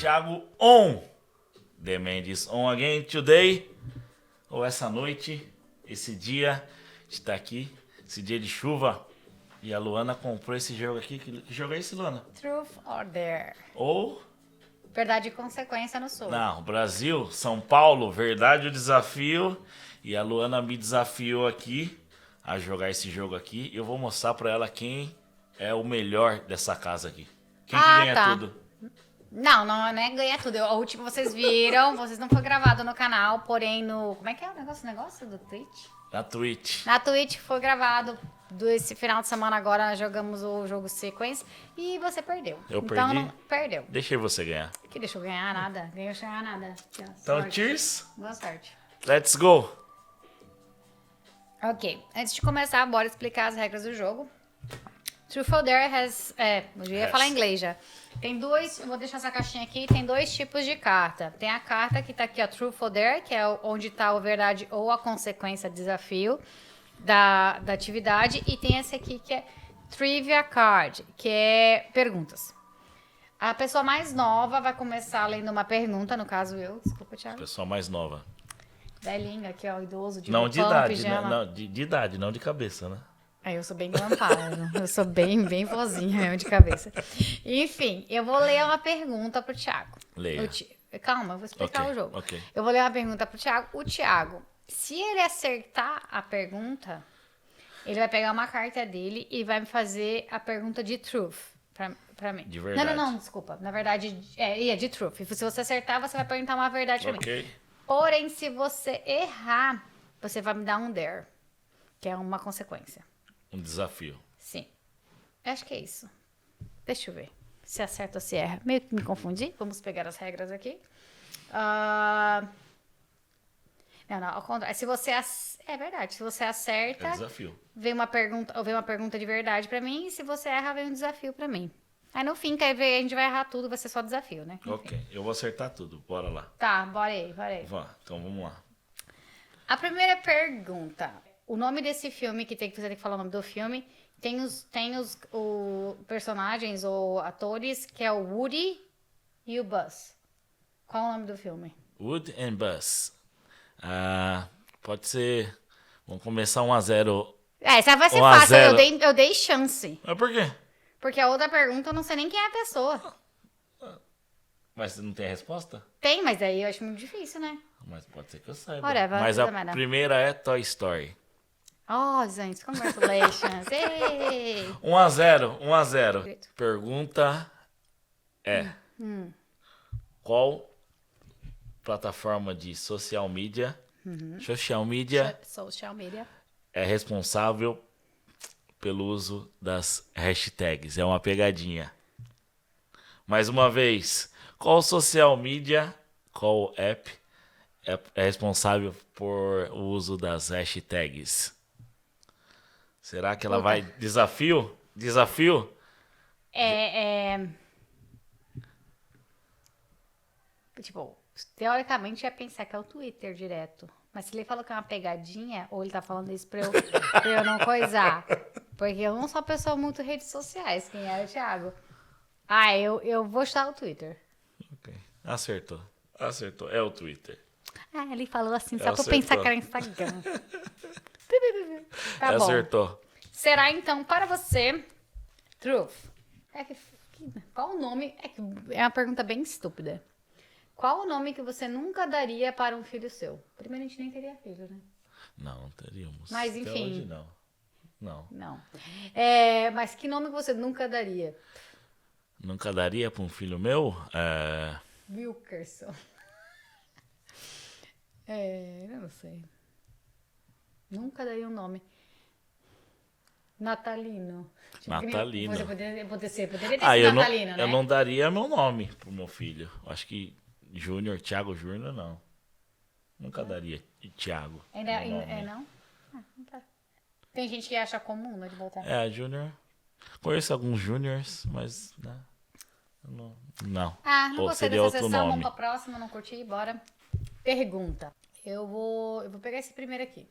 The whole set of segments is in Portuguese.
Thiago on. The Mendes on again today. Ou essa noite, esse dia, está aqui, esse dia de chuva. E a Luana comprou esse jogo aqui. Que jogo é esse, Luana? Truth or Dare. Ou... Verdade e consequência no sul. Não, Brasil, São Paulo, verdade o desafio. E a Luana me desafiou aqui a jogar esse jogo aqui. Eu vou mostrar pra ela quem é o melhor dessa casa aqui. Quem que ganha tudo? Não é ganhar tudo. O último vocês viram, vocês não foi gravado no canal, porém no... Como é que é o negócio do Twitch? Na Twitch. Na Twitch foi gravado. Esse final de semana agora nós jogamos o jogo Sequence e você perdeu. Eu então, perdi? Perdeu. Deixei você ganhar. Que deixou ganhar nada. Deixou ganhar nada. Aqui, ó, Então, sorte. cheers. Boa sorte. Let's go. Ok, antes de começar, bora explicar as regras do jogo. Truth or Dare has... eu ia falar inglês já. Tem dois, eu vou deixar essa caixinha aqui, tem dois tipos de carta. Tem a carta que tá aqui, ó, Truth or Dare, que é onde tá a verdade ou a consequência, desafio da atividade. E tem esse aqui que é Trivia Card, que é perguntas. A pessoa mais nova vai começar lendo uma pergunta, no caso eu. Desculpa, Thiago. Pessoa mais nova. Velhinha aqui, ó, idoso, de Não de roupão, idade, né? pijama. Não, de idade, não de cabeça, né? Eu sou bem glampada, eu sou bem vozinha mesmo de cabeça. Enfim, eu vou ler uma pergunta pro Thiago. Leia. Calma, eu vou explicar Ok, o jogo. ok. Eu vou ler uma pergunta pro Thiago. O Thiago, se ele acertar a pergunta, ele vai pegar uma carta dele e vai me fazer a pergunta de truth pra mim. De verdade. Não, desculpa. Na verdade, é de truth. E se você acertar, você vai perguntar uma verdade pra mim. Ok. Porém, se você errar, você vai me dar um dare, que é uma consequência. Um desafio. Sim. Acho que é isso. Deixa eu ver. Se acerta ou se erra. Meio que me confundi. Vamos pegar as regras aqui. Não, ao contrário. Se você... É verdade. Se você acerta, É desafio. vem uma pergunta de verdade pra mim. E se você erra, vem um desafio pra mim. Aí no fim, quer ver, a gente vai errar tudo. Vai ser só desafio, né? Enfim. Ok, eu vou acertar tudo. Bora lá. Tá, bora aí. Então vamos lá. A primeira pergunta. O nome desse filme, você tem que falar o nome do filme, tem os personagens ou atores, que é o Woody e o Buzz. Qual é o nome do filme? Wood and Buzz. Pode ser... Vamos começar 1-0. Essa vai ser 1 a fácil, 0. eu dei chance. Mas por quê? Porque a outra pergunta eu não sei nem quem é a pessoa. Mas você não tem a resposta? Tem, mas aí eu acho muito difícil, né? Mas pode ser que eu saiba. Whatever, Mas doesn't a matter. primeira é Toy Story. Oh, gente, congratulations. Ei. 1-0. Pergunta é... Qual plataforma de social media Social media. é responsável pelo uso das hashtags? É uma pegadinha. Mais uma vez, qual social media, qual app é responsável por o uso das hashtags? Será que ela vai... Desafio? Tipo, teoricamente ia pensar que é o Twitter direto. Mas se ele falou que é uma pegadinha, ou ele tá falando isso pra eu não coisar. Porque eu não sou uma pessoa muito redes sociais, quem é o Thiago? Eu vou chutar o Twitter. Ok. Acertou. É o Twitter. Ele falou assim, só pra eu Acertou. pensar que era Instagram. Tá bom. Acertou. Será então para você, Truth. Qual o nome? É uma pergunta bem estúpida. Qual o nome que você nunca daria para um filho seu? Primeiro, a gente nem teria filho, né? Não teríamos. Mas, Até enfim. hoje, não. Não. Mas que nome que você nunca daria? Nunca daria para um filho meu? Wilkerson. Eu não sei. Nunca daria um nome. Natalino. Natalino. Você poderia ter sido Eu Natalino, né? eu não daria meu nome pro meu filho. Eu acho que Thiago Júnior, não. Nunca daria Thiago. meu nome. Não? Não tá. Tem gente que acha comum, né, de botar. Júnior. Conheço alguns júniors, mas... Né, não. Não Ou gostei seria dessa outro sessão, nome. vamos pra próxima, não curti, bora. Pergunta. Eu vou pegar esse primeiro aqui.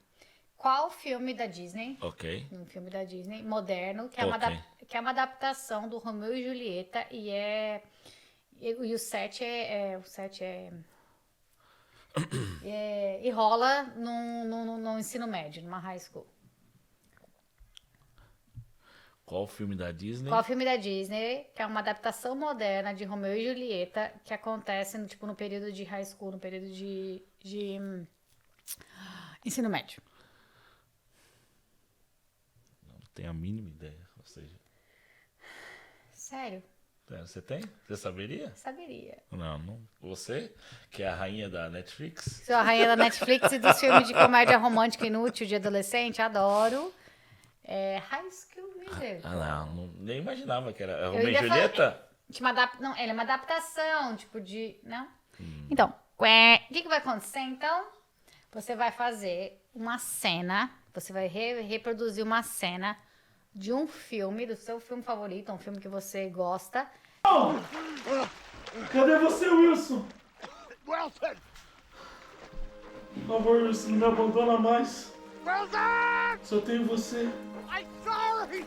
Qual filme da Disney, Ok. um filme da Disney, moderno, que é Ok. uma adaptação do Romeu e Julieta e E o 7 e rola no ensino médio, numa high school. Qual filme da Disney? Qual filme da Disney, que é uma adaptação moderna de Romeu e Julieta, que acontece no período de high school, no período de ensino médio? Não tenho a mínima ideia. Ou seja, Sério? você tem? Você saberia? Saberia. Não. Você, que é a rainha da Netflix? Sou a rainha da Netflix e dos filmes de comédia romântica inútil de adolescente, adoro. High School Musical. Nem imaginava que era Eu Romeu e ia Julieta. Não, ele é uma adaptação, tipo de... Não? Então, o que vai acontecer, então? Você vai fazer uma cena, você vai reproduzir uma cena de um filme, do seu filme favorito, um filme que você gosta. Cadê você, Wilson? Wilson! Por favor, Wilson, não me abandona mais. Wilson! Só tenho você. I'm sorry!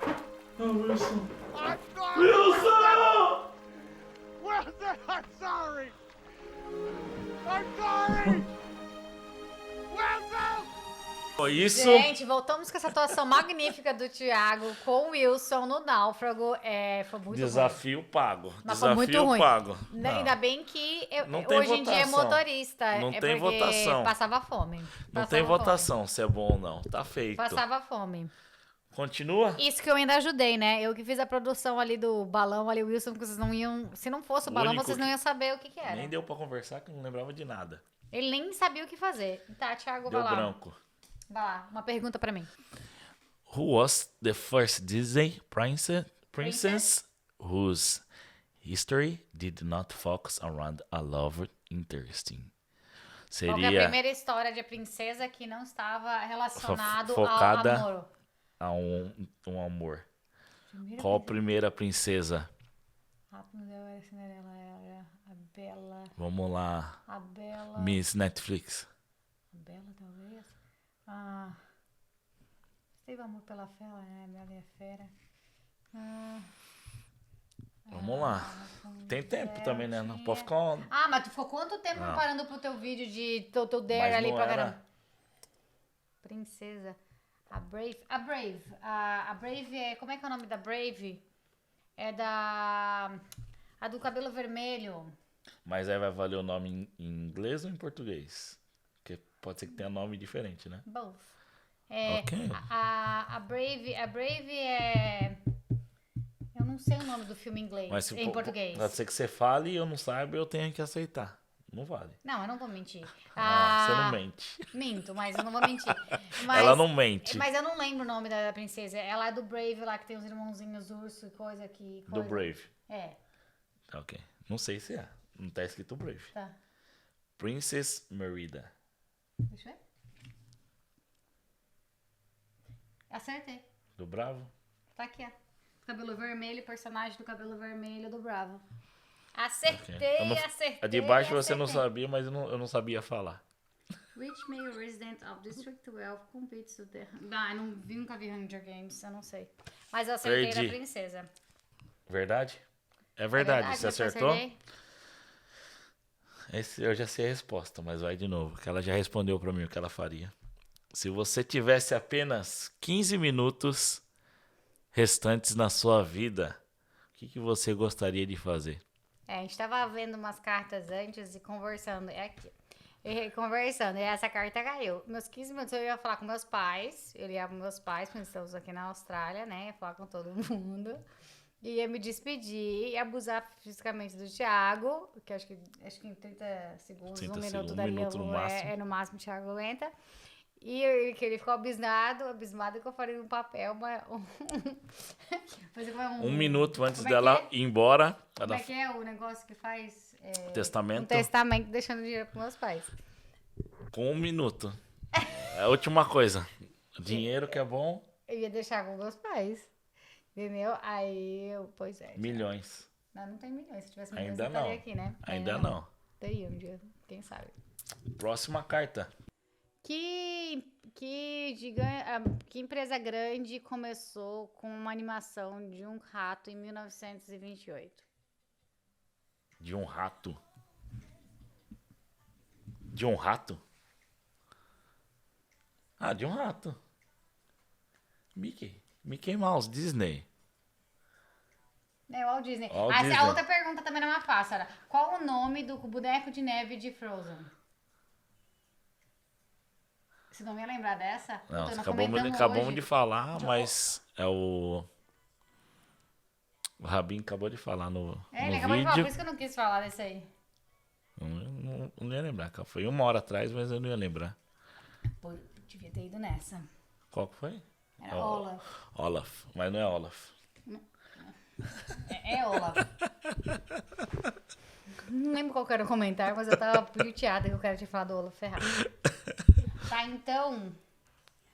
Ah, Wilson. I'm sorry! Wilson! Wilson, I'm sorry! I'm sorry! Wilson! Foi isso. Gente, voltamos com essa atuação magnífica do Thiago com o Wilson no Náufrago. Foi muito Desafio pago. ruim. Mas foi muito Desafio ruim. pago. Ainda bem que Não tem hoje em dia é votação. motorista. Não tem porque votação. passava fome. Não tem votação se é bom ou não. Tá feito. Passava fome. Continua? Isso que eu ainda ajudei, né? Eu que fiz a produção ali do balão, ali, o Wilson, porque vocês não iam... Se não fosse o O balão, único vocês não iam saber o que era. Nem deu pra conversar, que eu não lembrava de nada. Ele nem sabia o que fazer. Tá, Thiago, Deu vai lá. branco. Vai lá, uma pergunta pra mim. Who was the first Disney princess whose history did not focus around a love interesting? Qual que é a Seria primeira história de princesa que não estava relacionado focada ao amor? a um amor. Primeira Qual a primeira princesa? Rapunzel era Cinderela, era a Bela. Vamos lá. A Bela. Miss Netflix. A Bela, talvez. Ah. Teve amor pela fera, né? Bela e a Fera. Vamos lá. Tem tempo também, né? Não pode ficar... Mas tu ficou quanto tempo preparando pro teu vídeo de teu dare Mas ali não pra era- caramba? Princesa. A Brave. A Brave é... Como é que é o nome da Brave? É da... A do cabelo vermelho. Mas aí vai valer o nome em inglês ou em português? Porque pode ser que tenha nome diferente, né? Both. É, Ok. a Brave é... Eu não sei o nome do filme em inglês, Mas se em for- português. Pode ser que você fale e eu não saiba, eu tenho que aceitar. Não vale. Não, eu não vou mentir. Você não mente. Minto, mas eu não vou mentir. Mas, Ela não mente. Mas eu não lembro o nome da princesa. Ela é do Brave lá, que tem os irmãozinhos urso e coisa que... Do Brave. É, Ok. Não sei se é. Não tá escrito Brave. tá. Princess Merida. Deixa eu ver. Acertei. Do Bravo? Tá aqui, ó. Cabelo vermelho, personagem do cabelo vermelho do Bravo. Acertei, Eu não- acertei. A de baixo você não acertei. sabia, mas eu não sabia falar. Which male resident of District 12 competes with the... Não, eu nunca vi Hunger Games, eu não sei. Mas eu acertei Perdi. da princesa. Verdade? É verdade. Você mas eu acertou? acertei? Esse eu já sei a resposta, mas vai de novo, que ela já respondeu pra mim o que ela faria. Se você tivesse apenas 15 minutos restantes na sua vida, o que você gostaria de fazer? A gente tava vendo umas cartas antes e conversando. É aqui. Conversando, e essa carta caiu. Meus 15 minutos eu ia falar com meus pais. Eu ia com meus pais, porque estamos aqui na Austrália, né? Ia falar com todo mundo. Ia me despedir e abusar fisicamente do Thiago, que acho que em 30 segundos, 30 um minuto segundos, daria, minuto no máximo. no máximo o Thiago aguenta. Que ele ficou abismado que eu falei no papel fazer como Um minuto antes como é dela que ir embora, Como ela é que é o negócio que faz? testamento Um testamento deixando dinheiro pros meus pais. com 1 minuto. É a última coisa. Dinheiro que é bom, Eu ia deixar com meus pais. Entendeu? Aí eu, pois é. milhões. Não tem milhões. Se tivesse milhões, Ainda eu estaria não. aqui, né? Ainda não. Daí um dia, quem sabe. Próxima carta. Que empresa grande começou com uma animação de um rato em 1928? De um rato. De um rato? Ah, de um rato. Mickey Mouse, Disney. É o Walt Disney. Walt A Disney. outra pergunta também não é fácil. Era, qual o nome do boneco de neve de Frozen? Você não ia lembrar dessa? Não, Nós acabamos comentamos hoje. de falar, mas é o... O Rabin acabou de falar no Ele acabou de falar, por vídeo. isso que eu não quis falar desse aí. Não ia lembrar, cara. Foi 1 hora atrás, mas eu não ia lembrar. Pô, devia ter ido nessa. Qual que foi? Era Olaf. Olaf, mas não é Olaf. É Olaf. Não lembro qual que era o comentário, mas eu tava pilteada que o cara tinha falado Olaf Ferrari. Tá, então...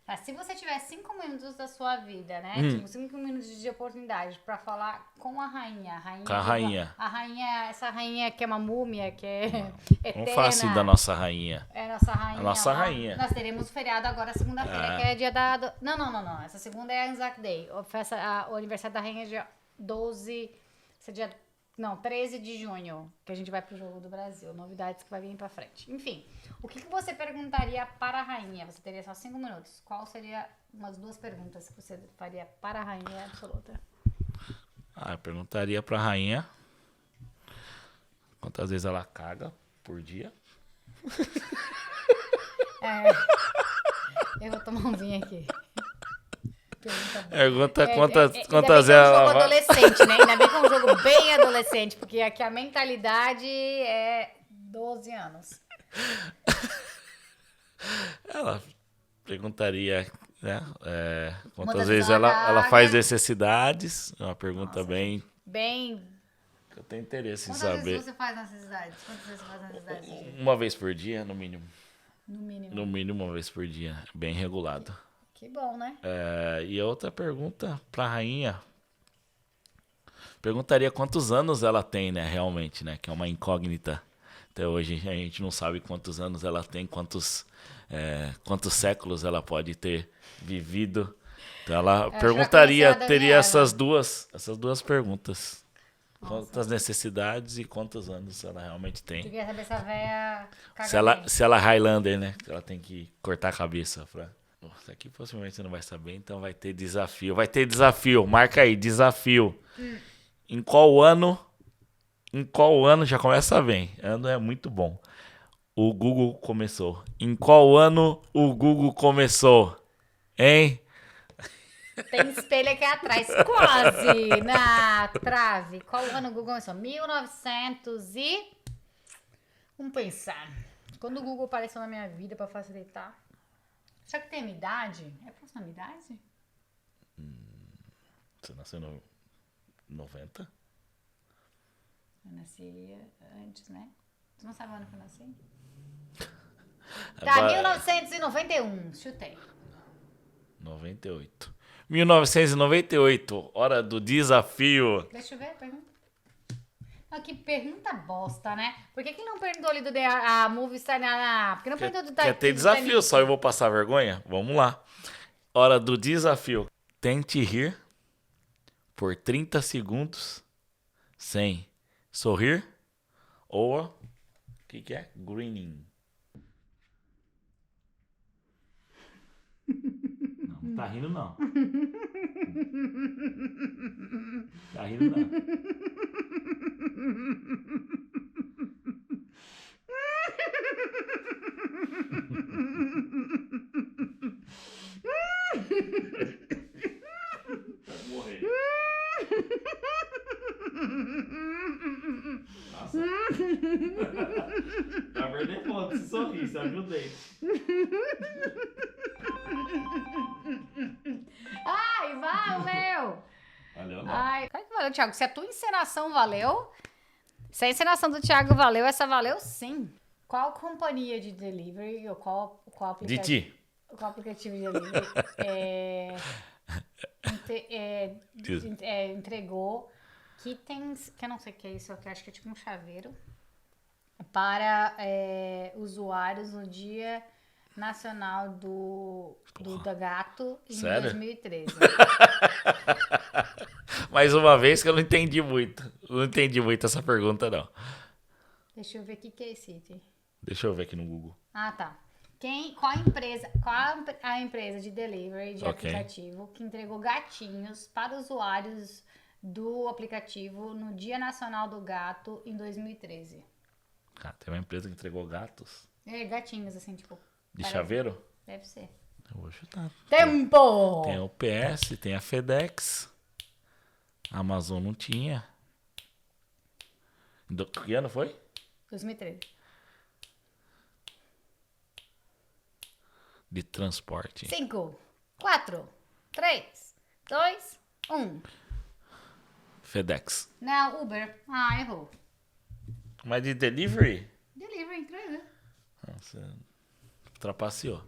Tá, se você tiver 5 minutos da sua vida, né? Tipo, 5 minutos de oportunidade pra falar com a rainha. Com a rainha. A rainha, essa rainha que é uma múmia, que é eterna. Vamos falar assim da nossa rainha. É a nossa rainha. A nossa lá. rainha. Nós teremos feriado agora segunda-feira, que é dia da... Não. Essa segunda é a Anzac Day. O aniversário da rainha é dia 12... Esse é dia... Não, 13 de junho, que a gente vai pro Jogo do Brasil. Novidades que vai vir pra frente. Enfim, o que você perguntaria para a rainha? Você teria só 5 minutos. Qual seria umas 2 perguntas que você faria para a rainha absoluta? Eu perguntaria pra rainha quantas vezes ela caga por dia. Eu vou tomar um vinho aqui. Pergunta Ainda quantas bem que é um ela jogo vai... adolescente, né? Ainda bem que é um jogo bem adolescente, porque aqui a mentalidade é 12 anos. Ela perguntaria, né? Quantas Quantas vezes ela ela caga. faz necessidades. É uma pergunta bem... Bem... Eu tenho interesse em Quantas saber. vezes você faz necessidades? Quantas vezes você faz necessidades? no dia? Uma vez por dia, no mínimo. No mínimo. No mínimo uma vez por dia. Bem regulado. Que bom, né? E a outra pergunta pra rainha. Perguntaria quantos anos ela tem, né? Realmente, né? Que é uma incógnita. Até hoje a gente não sabe quantos anos ela tem, quantos séculos ela pode ter vivido. Então ela perguntaria, conhecer a teria Daniela. essas duas perguntas. Quantas necessidades e quantos anos ela realmente tem. Tu quer saber se a véia caga bem. Se ela é Highlander, né? Ela tem que cortar a cabeça. Nossa, aqui possivelmente você não vai saber, então vai ter desafio. Vai ter desafio, marca aí, desafio. Em qual ano, já começa bem. Ano é muito bom. O Google começou. Em qual ano o Google começou? Hein? Tem espelho aqui atrás, quase na trave. Qual ano o Google começou? 1900 e... Vamos pensar. Quando o Google apareceu na minha vida pra facilitar. Será que tem a minha idade? É próxima à minha idade? Você nasceu no 90? Eu nasci antes, né? Tu não sabe o ano que eu nasci? É Tá, 1991. Chutei. 98. 1998, hora do desafio. Deixa eu ver, pergunta. Ah, que pergunta bosta, né? Por que não perguntou ali do a Movie Star? Por que não perguntou do Quer ter desafio, só eu vou passar vergonha? Vamos lá. Hora do desafio. Tente rir por 30 segundos sem sorrir ou... O que é? Grinning. Não tá rindo não. Tá rindo não. Vai morrer. Nossa. Vai perder ponto se sorrir, você abriu o dente. Ai, valeu! Valeu, não. Ai, claro que valeu, Thiago. Se a tua encenação valeu, se a encenação do Thiago valeu, essa valeu sim. Qual companhia de delivery ou qual aplicativo? De ti. Qual aplicativo de delivery entregou kitens, que eu não sei o que é isso, que eu acho que é tipo um chaveiro, para usuários no Dia Nacional do Gato em Sério? 2013. Mais uma vez que eu não entendi muito. Não entendi muito essa pergunta, não. Deixa eu ver o que é esse item. Deixa eu ver aqui no Google. Ah, tá. Qual a empresa de delivery de Ok. aplicativo que entregou gatinhos para usuários do aplicativo no Dia Nacional do Gato em 2013? Ah, tem uma empresa que entregou gatos Gatinhos, assim, tipo... de parece- chaveiro? Deve ser. Eu vou chutar. Tempo! Tem a UPS, tem a FedEx. A Amazon não tinha. Que ano foi? 2013. De transporte. 5, 4, 3, 2, 1. FedEx. Não, Uber. Ah, errou. Mas de delivery? Delivery, entrega. Nossa, trapaceou.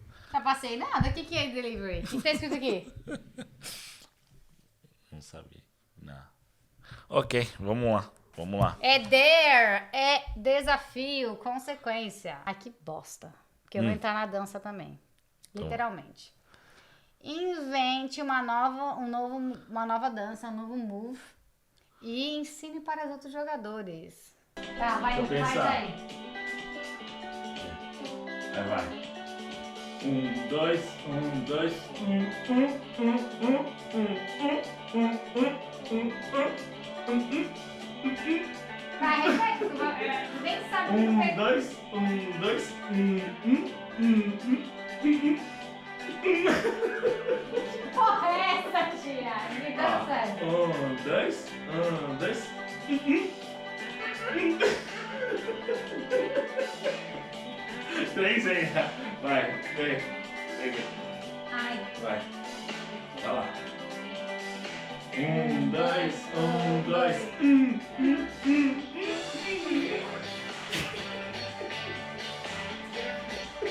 Passei nada. O que é delivery? O que tá escrito aqui? Não sabia. Não. Ok, vamos lá. Vamos lá. É dare, é desafio, consequência. Ai, que bosta. Porque eu vou entrar na dança também. Literalmente. Invente uma nova dança, um novo move e ensine para os outros jogadores. Tá, vai, Deixa eu faz pensar. aí. Vai. 1, 2, 1, 2, 1. Vai, repete. Tu nem sabe o que tu 1, fez. 2, 1, 2, Porra, é essa, tia? Me dá sério. 1, 2, 1, 2. Três aí. Vai, vem. Ai, Vai. Vai lá. 1, 2, 1, 2.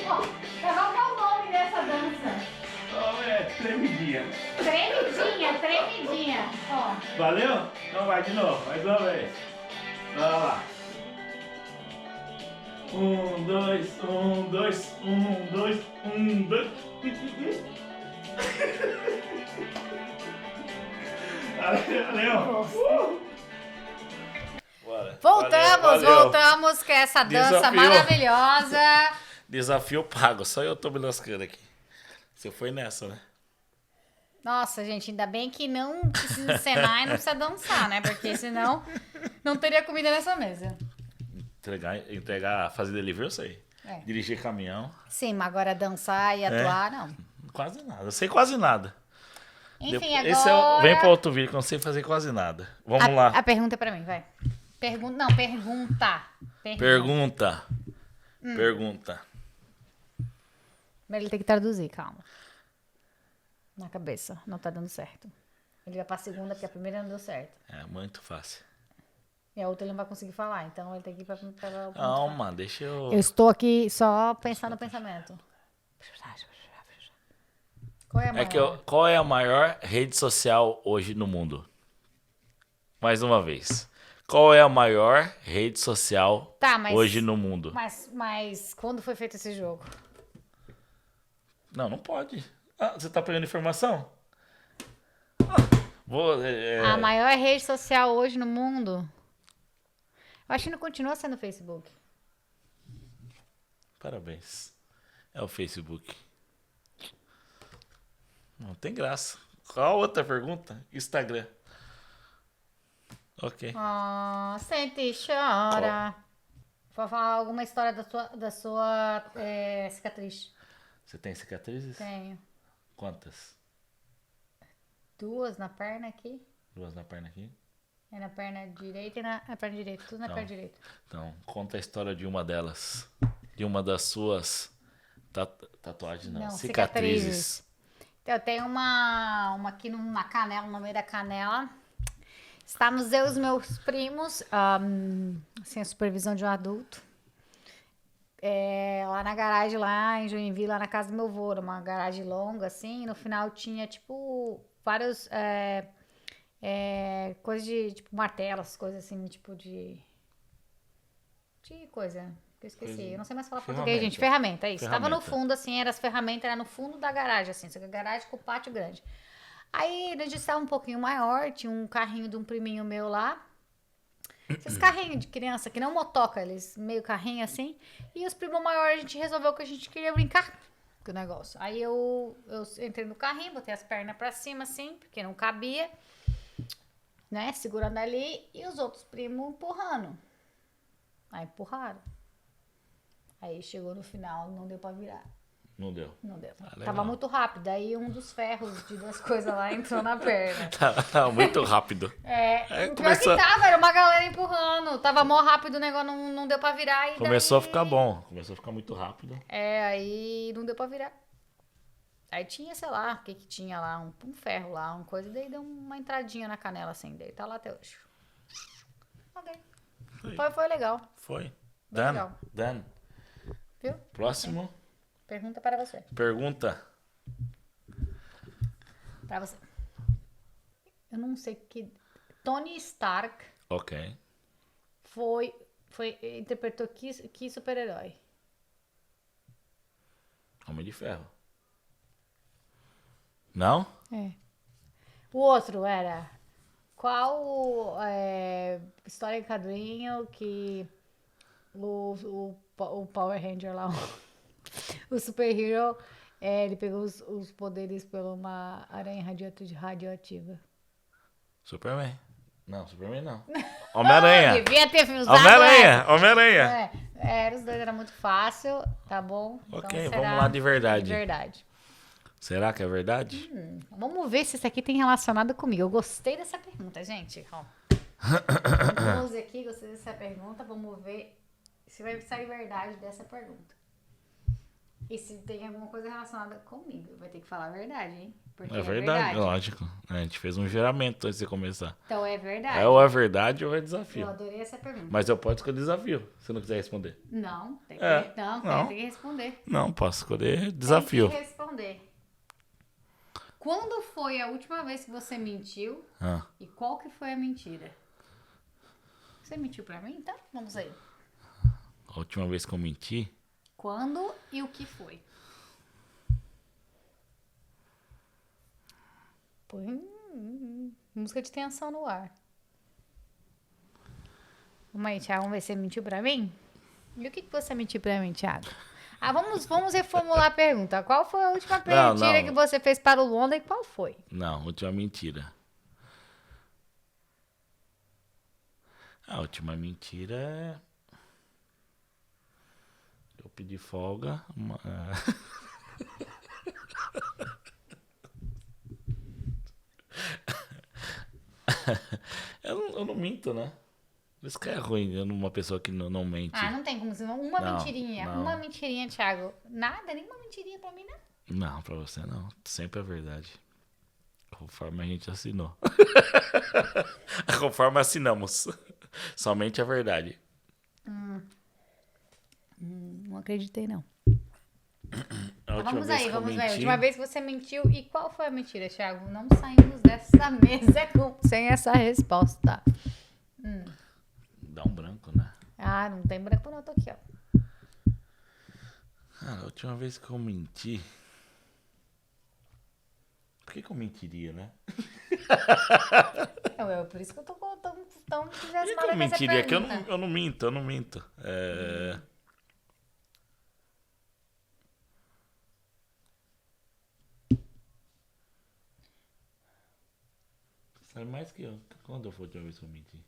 ó, qual que é o nome dessa dança? É tremidinha. Tremidinha, tremidinha. Ó, Valeu? Então vai de novo, mais uma vez. Vai lá. 1, 2, 1, 2, 1, 2, 1, 2. Valeu. Bora. voltamos, Valeu. voltamos com essa dança Desafio. maravilhosa. Desafio pago. Só eu tô me lascando aqui. Você foi nessa, né? Nossa, gente, ainda bem que não precisa encenar e não precisa dançar, né? Porque senão não teria comida nessa mesa. Entregar, fazer delivery, eu sei. É. Dirigir caminhão, Sim, mas agora dançar e atuar, não. quase nada. Eu sei quase nada. Enfim, agora... Esse vem para outro vídeo que eu não sei fazer quase nada. Vamos lá. A pergunta é pra mim, vai. Pergunta. Pergunta. Pergunta. Mas ele tem que traduzir, calma. Na cabeça, não tá dando certo. Ele vai pra segunda, porque a primeira não deu certo. É muito fácil. E a outra ele não vai conseguir falar, então ele tem que ir pra Calma, deixa eu... Eu estou aqui só pensando no pensamento. Qual é a maior? Qual é a maior rede social hoje no mundo? Mais uma vez. Qual é a maior rede social Tá, mas- hoje no mundo? Mas quando foi feito esse jogo? Não pode. Ah, você tá pegando informação? A maior rede social hoje no mundo? Eu acho que não continua sendo o Facebook. Parabéns. É o Facebook. Não tem graça. Qual a outra pergunta? Instagram. Ok. Sente e chora. Vou falar alguma história da sua cicatriz. Você tem cicatrizes? Tenho. Quantas? 2 na perna aqui. 2 na perna aqui. É na perna direita e na perna direita. Tudo na Não. perna direita. Então, conta a história de uma delas. De uma das suas tatuagens, não. Não, Cicatrizes. Então, eu tenho uma aqui na canela, no meio da canela. Estávamos eu e os meus primos, sem a supervisão de um adulto. Lá na garagem, lá em Joinville, lá na casa do meu avô. Era uma garagem longa, assim. E no final tinha, tipo, vários... coisas de, tipo, martelos, coisas assim, tipo de coisa que eu esqueci. Coisa- Eu não sei mais falar ferramenta. português, gente. Ferramenta, é isso. Tava no Ferramenta. fundo, assim, as ferramentas, era no fundo da garagem, assim. Só que a garagem com o pátio grande. Aí a gente estava um pouquinho maior, tinha um carrinho de um priminho meu lá. Esses carrinhos de criança, que não motoca, eles meio carrinho assim. E os primos maiores, a gente resolveu que a gente queria brincar com o negócio. Aí eu entrei no carrinho, botei as pernas pra cima assim, porque não cabia, né? Segurando ali, e os outros primos empurrando. Aí empurraram. Aí chegou no final, não deu pra virar. Não deu. Não deu. legal. Tava muito rápido. Aí um dos ferros de duas coisas lá entrou na perna. Tá muito rápido. É, o pior começou- que tava, era uma galera empurrando. Tava mó rápido, o negócio não deu pra virar. E Começou a daí- ficar bom. Começou a ficar muito rápido. Aí não deu pra virar. Aí tinha, sei lá, o que que tinha lá, um ferro lá, uma coisa. Daí deu uma entradinha na canela assim. Daí tá lá até hoje. Ok. Foi legal, Foi. Bem Dan. legal. Dan. viu? Próximo. Pergunta para você. Pergunta. Pra você. Eu não sei que... Tony Stark Ok. interpretou que super-herói? Homem de Ferro. Não? É. O outro era... Qual história em quadrinho que o Power Ranger lá, o super-hero, ele pegou os poderes por uma aranha radioativa? Superman. Não, Superman não. Homem-Aranha. Devia ter usado Homem-Aranha. Homem-Aranha. Os dois era muito fácil, tá bom? Ok, Então vamos lá de de verdade. verdade. Será que é verdade? Vamos ver se isso aqui tem relacionado comigo. Eu gostei dessa pergunta, gente. Ó. Vamos aqui, gostei dessa pergunta. Vamos ver se vai sair verdade dessa pergunta. E se tem alguma coisa relacionada comigo. Vai ter que falar a verdade, hein? Porque É verdade, lógico. A gente fez um juramento antes de começar. Então é verdade. É ou é verdade ou é Eu desafio. adorei essa pergunta. Mas eu posso escolher desafio, se não quiser responder. Não, tem que, É, não, não. tem que responder. Não, posso escolher desafio. Tem que responder. Quando foi a última vez que você mentiu Ah, e qual que foi a mentira? Você mentiu pra mim? Então, vamos aí. a última vez que eu menti, Quando e o que foi? Põe música de tensão no ar. Vamos aí, Thiago, vamos ver se você mentiu pra mim? E o que você mentiu pra mim, Thiago? Vamos reformular a pergunta. Qual foi a última Não, mentira não. que você fez para o Londra e qual foi? não, última mentira. A última mentira é... Eu pedi folga. Eu não minto, né? Isso que é ruim, eu uma pessoa que não mente. Não tem como ser uma Não, mentirinha. não. Uma mentirinha, Thiago. Nada, nenhuma mentirinha pra mim, não. Não, pra você não. Sempre é verdade. Conforme a gente assinou. Conforme assinamos. Somente a verdade. Não acreditei, não. A última Vamos vez aí, que eu vamos aí. A menti- última vez que você mentiu e qual foi a mentira, Thiago? Não saímos dessa mesa sem essa resposta. Dá um branco, né? Não tem branco não, eu tô aqui, ó. Cara, a última vez que eu menti... Por que eu mentiria, né? Por isso que eu tô tão Por que entusiasmada eu com essa mentiria? Que pergunta. eu não minto. Sabe mais que eu. Quando foi a última vez que eu menti?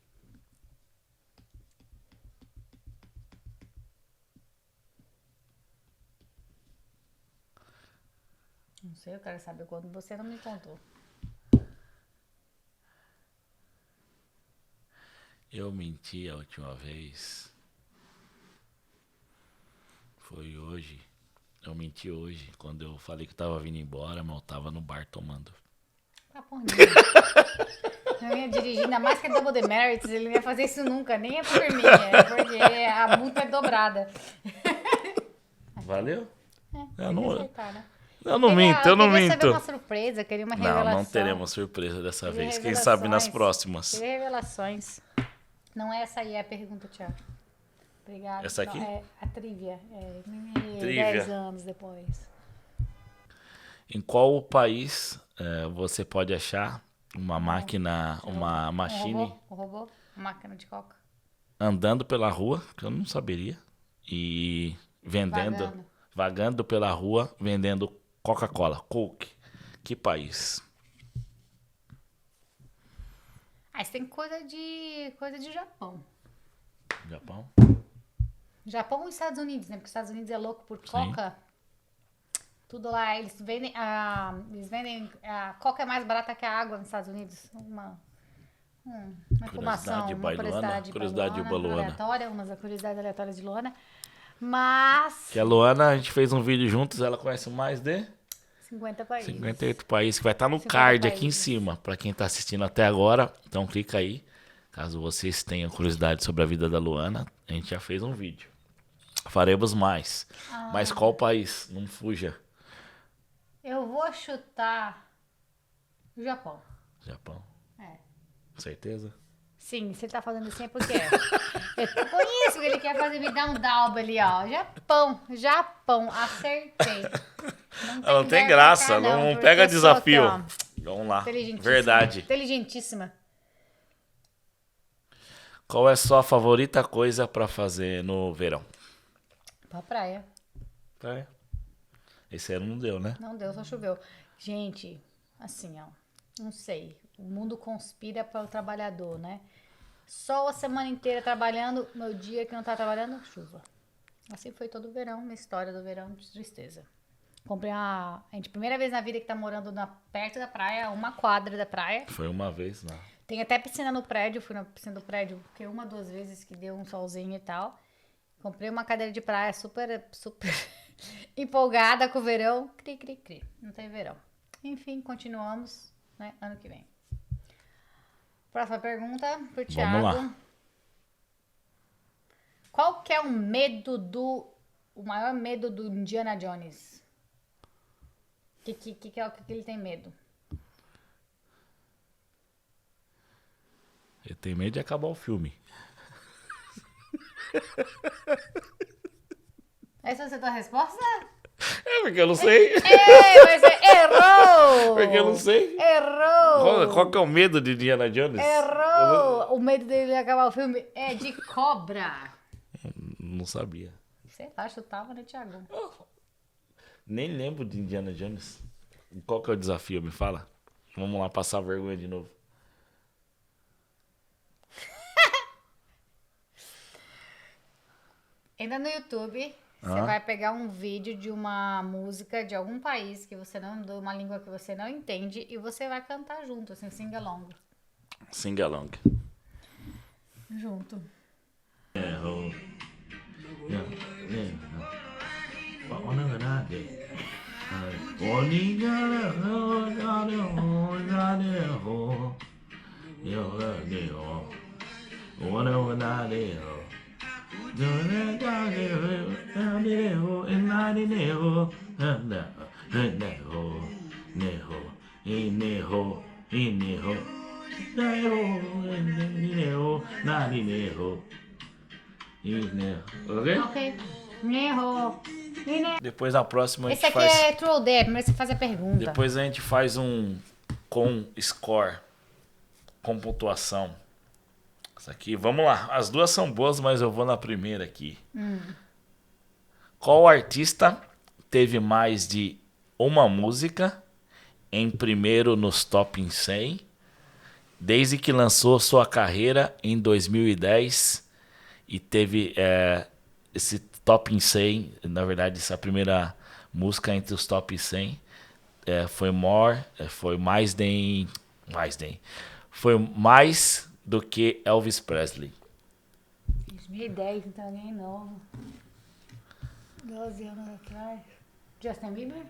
Não sei, eu quero saber quando você não me contou. Eu menti a última vez. Foi hoje. Eu menti hoje, quando eu falei que eu tava vindo embora, mas eu tava no bar tomando. Porra nenhuma. Eu ia dirigir, ainda mais que é Double Demerites, ele não ia fazer isso nunca, nem é por mim, é porque a multa é dobrada. Valeu? Eu Tem não, que aceitar, né? eu não minto, eu não queria saber minto. uma surpresa, queria uma Não, revelação. não teremos surpresa dessa Queria vez. Quem sabe nas revelações. próximas. Queria revelações. Não é essa aí a pergunta, Thiago. Obrigada. Essa aqui? Não, é a trivia. Trivia. 10 anos depois. Em qual país você pode achar uma máquina, uma machine Um robô, máquina de coca. andando pela rua, que eu não saberia, e vendendo, vagando pela rua, vendendo Coca-Cola, Coke? Que país? Ah, isso tem coisa de Japão. Japão? Japão ou Estados Unidos, né? Porque os Estados Unidos é louco por coca. Tudo lá, eles vendem a coca é mais barata que a água nos Estados Unidos. Uma informação, uma Curiosidade baluana. aleatória, umas curiosidades aleatórias de Luana. Mas Que a Luana, a gente fez um vídeo juntos, ela conhece mais de 50 países. 58 países, que vai estar no 50 card aqui em países. cima, para quem tá assistindo até agora. Então clica aí, caso vocês tenham curiosidade sobre a vida da Luana, a gente já fez um vídeo. Faremos mais. Mas qual país? Não fuja. Eu vou chutar o Japão. Japão. É. Certeza? Sim, se ele tá fazendo assim é porque é. Eu conheço o que ele quer fazer, me dar um dalba ali, ó. Japão, acertei. Não tem vergonha, graça, não, não porque pega eu sou desafio. aqui, Vamos lá. Inteligentíssima. Verdade. Inteligentíssima. Qual é a sua favorita coisa pra fazer no verão? Pra praia. Praia. Esse ano não deu, né? Não deu, só choveu. Gente, assim, ó. Não sei. O mundo conspira para o trabalhador, né? Sol a semana inteira trabalhando, no dia que não tá trabalhando, chuva. Assim foi todo o verão, minha história do verão de tristeza. Comprei a gente, primeira vez na vida que tá morando perto da praia, uma quadra da praia. Foi uma vez, não. Tem até piscina no prédio, fui na piscina do prédio, porque 2 vezes que deu um solzinho e tal. Comprei uma cadeira de praia super empolgada com o verão. Cri. Não tem verão. Enfim, continuamos, né? Ano que vem. Próxima pergunta pro Thiago. Vamos lá. Qual que é o maior medo do Indiana Jones? Que é o que ele tem medo? Eu tenho medo de acabar o filme. Essa é a tua resposta? É, porque eu não sei. Mas errou! Porque eu não sei. Errou! Qual que é o medo de Indiana Jones? Errou! O medo dele acabar o filme é de cobra. Não sabia. Sei lá, chutava, né, Thiago? Nem lembro de Indiana Jones. Qual que é o desafio? Me fala. Vamos lá passar vergonha de novo. Entra no YouTube, você vai pegar um vídeo de uma música de algum país que você não, de uma língua que você não entende, e você vai cantar junto, assim, sing along. Sing along. Junto. Ok. Errou. Depois na próxima a Esse gente aqui faz. é True or Dare, primeiro você faz a pergunta. Depois a gente faz um com score, com pontuação. Isso aqui, vamos lá. As duas são boas, mas eu vou na primeira aqui. Qual artista teve mais de uma música em primeiro nos top 100 desde que lançou sua carreira em 2010 e teve esse top 100, na verdade essa primeira música entre os top 100 foi mais do que Elvis Presley. 2010, então alguém novo. 12 anos atrás. Justin Bieber?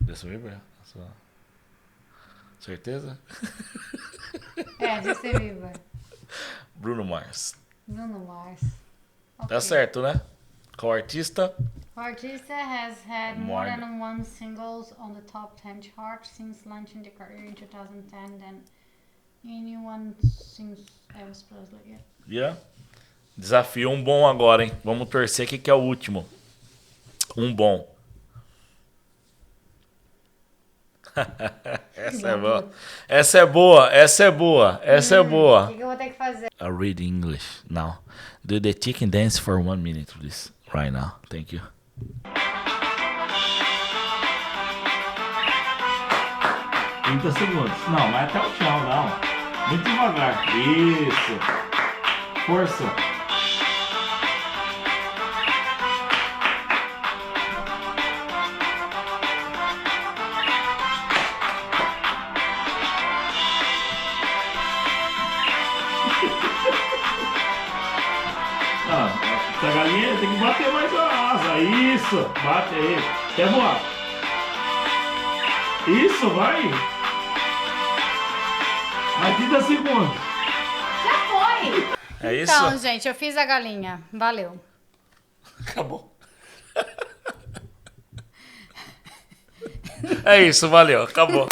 Justin Bieber? Certeza? Justin Bieber. Bruno Mars. Bruno Mars. Tá certo, né? Qual artista? The artist has had more than one singles on the top 10 chart since launching the career in 2010 than anyone since Elvis Presley. Yeah. Desafio um bom agora, hein? Vamos torcer que é o último. Um bom. Essa é boa. Essa é boa. Essa é boa. Essa é O boa. que eu vou ter que fazer? I read English now. Do the chicken dance for 1 minute, please. Right now. Thank you. 30 segundos. Não, mas até o chão, não. Muito devagar. Isso. Força. Ah, essa galinha tem que bater mais a asa. Isso. Bate aí. Quer voar? Isso, vai. Mais 30 segundos. Já foi! É isso? Então, gente, eu fiz a galinha. Valeu. Acabou. É isso, valeu. Acabou.